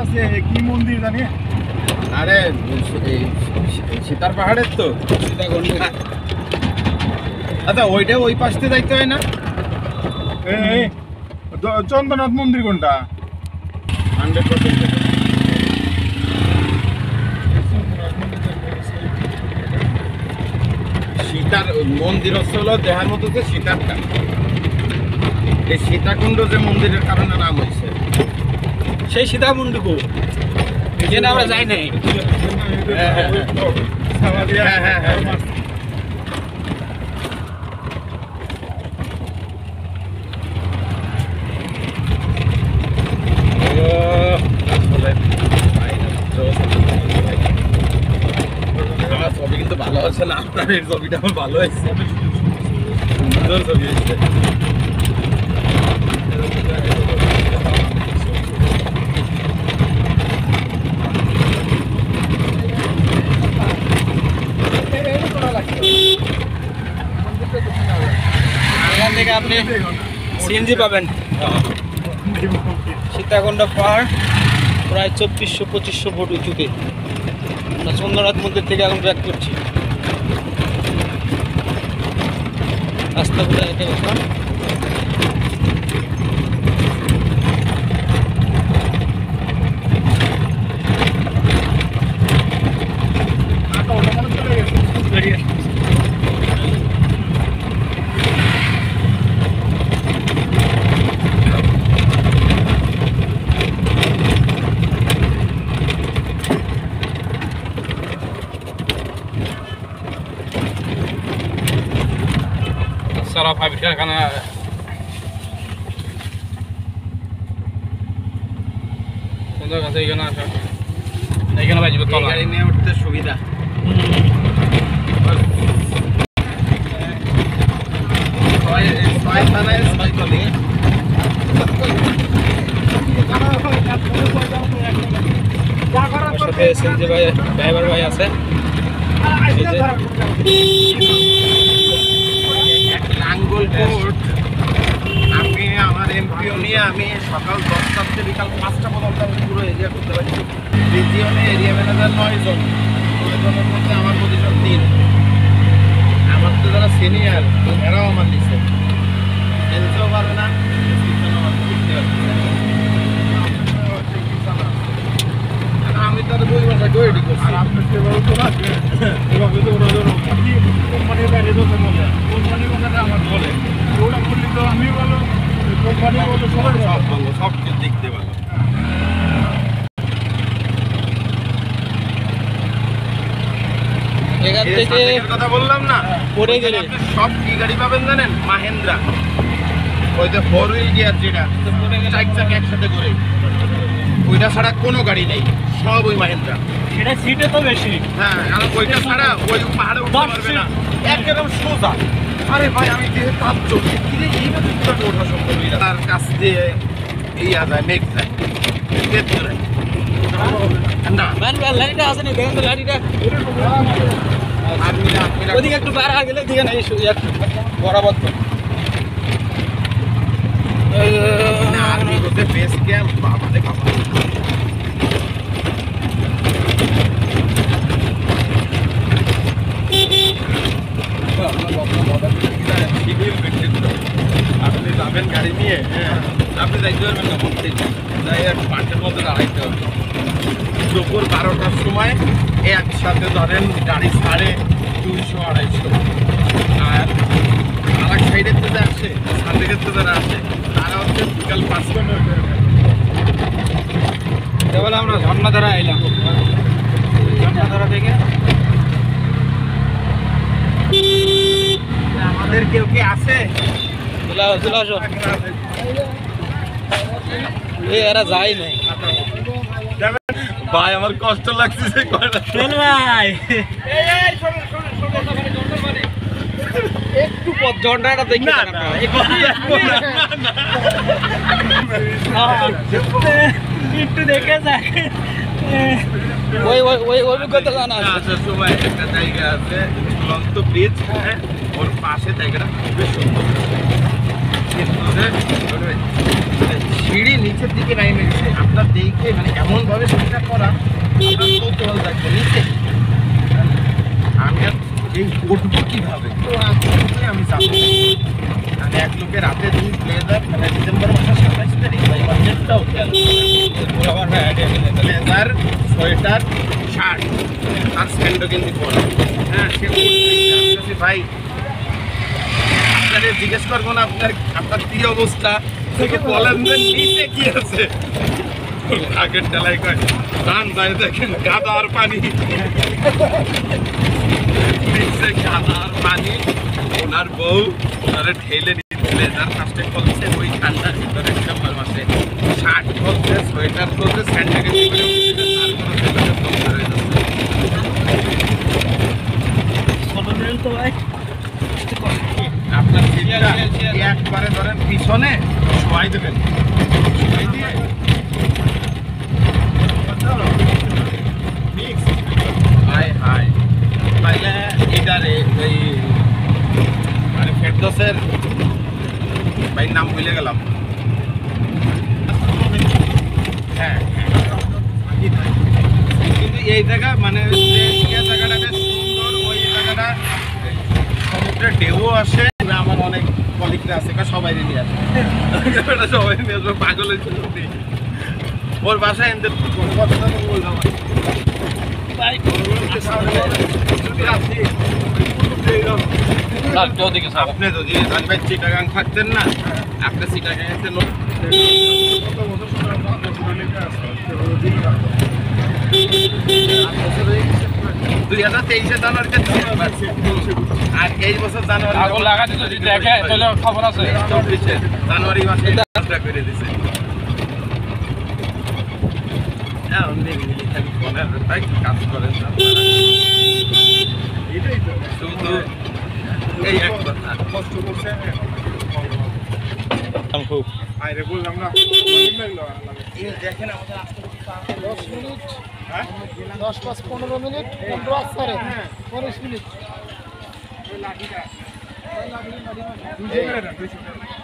আছে কি মন্দির জানি? আরে সীতার পাহাড়ের তো সীতাকুণ্ড। আচ্ছা ওইটা ওই পাশ থেকে যাইতে হয় না? চন্দ্রনাথ মন্দির কোনটা? 100%। সীতার মন্দির হলো দেহার মতো যে সীতারটা, এই সীতাকুণ্ড যে মন্দিরের কারণে নাম হয়েছে সেই সীতাকুণ্ডকু যেটা আমরা যাই নাই। আমার ছবি কিন্তু ভালো আছে না, আপনার এই ছবিটা আমার ভালো হয়েছে, সুন্দর ছবি হয়েছে। এখান থেকে আপনি সিএনজি পাবেন। সীতাকুণ্ড পাহাড় প্রায় 2400-2500 ফুট উঁচুতে। আমরা চন্দ্রনাথ মন্দির থেকে এখন ব্যাক করছি। রাস্তাগুলো এটা ব্যাপার। सारा फाइव खाना সুন্দর কাছে এখানে আসা, এখানে বাজবে তলা, গাড়ি নিয়ে উঠতে সুবিধা। সাথে সিএনজি ভাই ড্রাইভার ভাই আছে। লাঙ্গলকোট আমি আমার এমপিও নিয়ে আমি সকাল 10টা থেকে বিকাল 5টা পর্যন্ত আমি পুরো এরিয়া করতে পারছি। রিজিয়নে এরিয়া ম্যানেজার 9 জন, 9 জনের মধ্যে আমার পজিশন 3। আমার তো যারা সিনিয়র এরাও আমার নিচ্ছে, এলসেও পারবে না, আমি তার 2 মাস আগে রেডি করছি। আর আপনার সেভাবে তো লাগবে, এভাবে তো ওরা ধরো কি কোম্পানির বাইরে তো বলে, কোম্পানির কথাটা আমার বলে, ওরা বললি তো আমি বলো, কোম্পানি বলো, সবাই সব ভালো, সব কিছু দেখতে ভালো। এখান থেকে কথা বললাম না, পড়ে গেলে সব কি গাড়ি পাবেন জানেন? মাহেন্দ্রা, ওই যে 4 হুইল গিয়ার যেটা 4 চাকা একসাথে করে, ওইটা ছাড়া কোনো গাড়ি নেই, সব ওই মাহেন্দ্রা। এটা সিটে তো বেশি। হ্যাঁ, আর ওইটা ছাড়া ওই পাহাড়ে উঠতে পারবে না, একদম সোজা। আরে ভাই আমি যে কাজ চলছে এইভাবে ওঠা সম্ভব না, তার কাছ দিয়ে ইয়া যায়, মেঘ যায়, ভেতরে না। ম্যান লাইটটা আছে না, দেখেন তো লাইটটা ওদিকে একটু পার হয়ে গেলে দিকে নাই বরাবর তো আর্মি করতে বেস ক্যাম্প, বাবা রে বাবা। আপনি যাবেন গাড়ি নিয়ে, আপনি যাইতে পারবেন না, বলতে যাই এক পার্টের মধ্যে দাঁড়াইতে হবে। দুপুর 12টার সময় একসাথে ধরেন গাড়ি ছাড়ে 200-250। আর আরেক সাইডের থেকে আসে, সামনের থেকে যারা আসে তারা হচ্ছে বিকাল 5টা। বলে আমরা ঝর্ণাধারা এলাম, ঝর্ণাধারা থেকে আমাদের কেউ কি আছে? চলে আসো। এরা যায় নাই ভাই, আমার কষ্ট লাগছে ভাই, একটু ঝর্ণাটা দেখি একটু দেখে যাক, ওই অভিজ্ঞতা জানা আছে। সময় একটা জায়গা আছে ঝুলন্ত ব্রিজ, ওর পাশে জায়গাটা খুবই সুন্দর। সিঁড়ি নিচের দিকে নামে গেছে আপনার দেখে মানে এমনভাবে সেটা করা কৌতূহল থাকবে নিচে আমি আর এই উঠবো কীভাবে তো আমি যাবো আমি এক লোকের রাতে দিন ব্লেজার মানে ডিসেম্বর মাসের 27 তারিখ ভাই বাজেটটাও গেল ব্লেজার সোয়েটার শার্ট আর স্যান্ডো কিন্তু পরে হ্যাঁ সে বলছে ভাই আপনাদের জিজ্ঞেস করবো না আপনার কি অবস্থা থেকে বলেন যে নিচে কি আছে আগের ডালাই কয় গান যায় দেখেন গাদার পানি নিচে গাদার পানি ওনার বউ ওনারে ঢেলে দিলে যার ফার্স্টে বলছে ওই ঠান্ডার ভিতরে ডিসেম্বর মাসে শার্ট বলছে সোয়েটার বলছে স্যান্ডেল আপনার একবারে ধরেন পিছনে শোয়াই দেবেন হাই হাই তাইলে এটারে এই মানে ফেরদৌসের ভাই নাম ভুলে গেলাম হ্যাঁ কিন্তু এই জায়গা মানে জায়গাটা বেশ সুন্দর ওই জায়গাটা সমুদ্রের ঢেউ আসে আমার অনেক কলিগরা আছে সবাই নিয়ে আসে সবাই নিয়ে আসবে পাগল হয়েছিল ওর বাসায় এনতে কথাটা তো বললাম আপনি যদি ভাই চিটাগাং থাকতেন না আপনি চিটাগাং 2023 জানুয়ারিতে আর এই বছর জানুয়ারি খবর আছে 24 জানুয়ারি মাসে করে দিছে কাজ করেন শুধু এই এক কথা কষ্ট করছে খুব আরে বললাম না দেখেন আমাদের 10 মিনিট 10-15 মিনিট 15 আসছে 19 মিনিট লাঠিটা 200 টাকা